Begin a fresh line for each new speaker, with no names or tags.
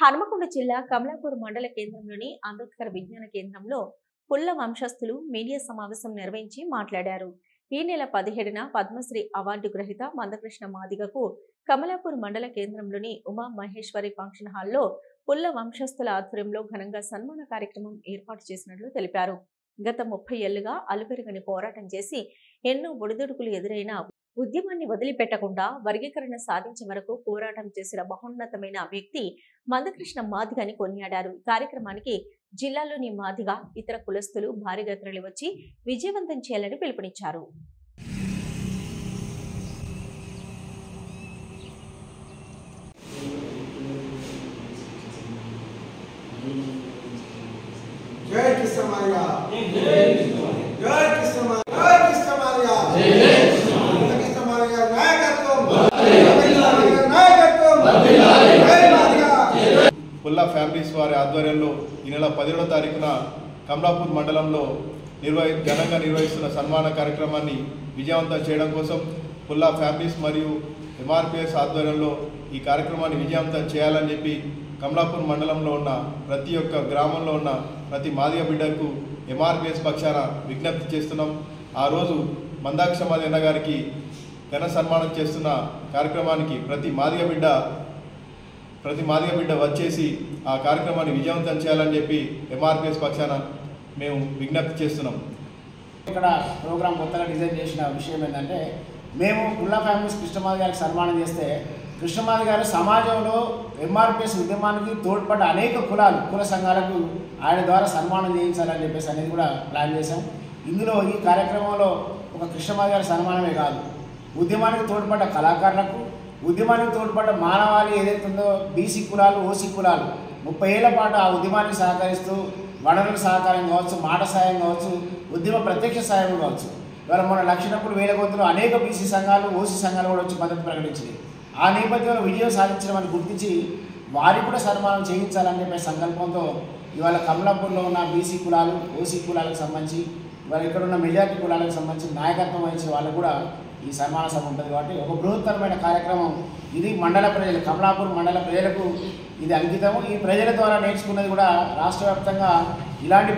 హనుమకొండ జిల్లా కమలాపూర్ మండల కేంద్రంలోని అంబేద్కర్ విజ్ఞాన కేంద్రంలో పుల్ల వంశస్థులు మీడియా సమావేశం నిర్వహించి మాట్లాడారు. ఈ నెల 17న పద్మశ్రీ అవార్డు గ్రహీత మందకృష్ణ మాదిగకు కమలాపూర్ మండల కేంద్రంలోని ఉమా మహేశ్వరి ఫంక్షన్ హాల్లో పుల్ల వంశస్థుల ఆధ్వర్యంలో ఘనంగా సన్మాన కార్యక్రమం ఏర్పాటు చేసినట్లు తెలిపారు. గత 30 ఏళ్లుగా అలుపెరగని పోరాటం చేసి ఎన్నో ఒడిదుడుకులు ఎదురైన ఉద్యమాన్ని వదిలిపెట్టకుండా వర్గీకరణ సాధించే వరకు పోరాటం చేసిన మహోన్నతమైన వ్యక్తి మందకృష్ణ మాదిగ అని కొనియాడారు. ఈ కార్యక్రమానికి జిల్లాలోని మాదిగ ఇతర కులస్తులు భారీగా తరలివచ్చి విజయవంతం చేయాలని పిలుపునిచ్చారు.
జై కృష్ణ మాదిగ, జై కృష్ణ మాదిగ, జై కృష్ణ మాదిగ, జై కృష్ణ మాదిగ నాయకత్వం, నాయకత్వం, జై మాదిగ.
పుల్లా ఫ్యామిలీస్ వారి ఆధ్వర్యంలో ఈ నెల 17వ తారీఖున కమలాపూర్ మండలంలో ఘనంగా నిర్వహిస్తున్న సన్మాన కార్యక్రమాన్ని విజయవంతం చేయడం కోసం పుల్లా ఫ్యామిలీస్ మరియు ఎంఆర్పిఎస్ ఆధ్వర్యంలో ఈ కార్యక్రమాన్ని విజయవంతం చేయాలని చెప్పి కమలాపూర్ మండలంలో ఉన్న ప్రతి ఒక్క గ్రామంలో ఉన్న ప్రతి మాదిగ బిడ్డకు ఎంఆర్పిఎస్ పక్షాన విజ్ఞప్తి చేస్తున్నాం. ఆ రోజు మందాక్ష మాది అన్న గారికి ఘన సన్మానం చేస్తున్న కార్యక్రమానికి ప్రతి మాదిగ బిడ్డ వచ్చేసి ఆ కార్యక్రమాన్ని విజయవంతం చేయాలని చెప్పి ఎంఆర్పిఎస్ పక్షాన మేము విజ్ఞప్తి చేస్తున్నాం.
ఇక్కడ ప్రోగ్రాం కొత్తగా డిజైన్ చేసిన విషయం ఏంటంటే, మేము పుల్లా ఫ్యామిలీస్ కృష్ణమాది గారికి సన్మానం చేస్తే కృష్ణమాది గారు సమాజంలో ఎంఆర్పిఎస్ ఉద్యమానికి తోడ్పడ్డ అనేక కుల సంఘాలకు ఆయన ద్వారా సన్మానం చేయించాలని చెప్పేసి అనేది కూడా ప్లాన్ చేశాం. ఇందులో ఈ కార్యక్రమంలో ఒక కృష్ణమాది గారి సన్మానమే కాదు, ఉద్యమానికి తోడ్పడ్డ కళాకారులకు, ఉద్యమానికి తోడ్పడ్డ మానవాళి ఏదైతే ఉందో బీసీ కులాలు, ఓసీ కులాలు 30 ఏళ్ల పాటు ఆ ఉద్యమానికి సహకరిస్తూ వనరుల సహకారం కావచ్చు, మాట సాయం కావచ్చు, ఉద్యమ ప్రత్యక్ష సాయం కావచ్చు. ఇవాళ మన లక్షణప్పుడు వేల గొంతులు అనేక బీసీ సంఘాలు, ఓసీ సంఘాలు కూడా వచ్చి మద్దతు ప్రకటించింది. ఆ నేపథ్యంలో విజయం సాధించడం గుర్తించి వారికి కూడా సన్మానం చేయించాలని చెప్పే సంకల్పంతో ఇవాళ కమలాపూర్లో ఉన్న బీసీ కులాలు, ఓసీ కులాలకు సంబంధించి ఇవాళ ఇక్కడ ఉన్న మెజార్టీ కులాలకు సంబంధించి నాయకత్వం వహించే వాళ్ళకు కూడా ఈ సన్మాన సభ ఉంటుంది. కాబట్టి ఒక బృహత్తరమైన కార్యక్రమం ఇది. మండల ప్రజలు, కమలాపూర్ మండల ప్రజలకు ఇది అంకితము. ఈ ప్రజల ద్వారా నేర్చుకున్నది కూడా రాష్ట్ర వ్యాప్తంగా ఇలాంటి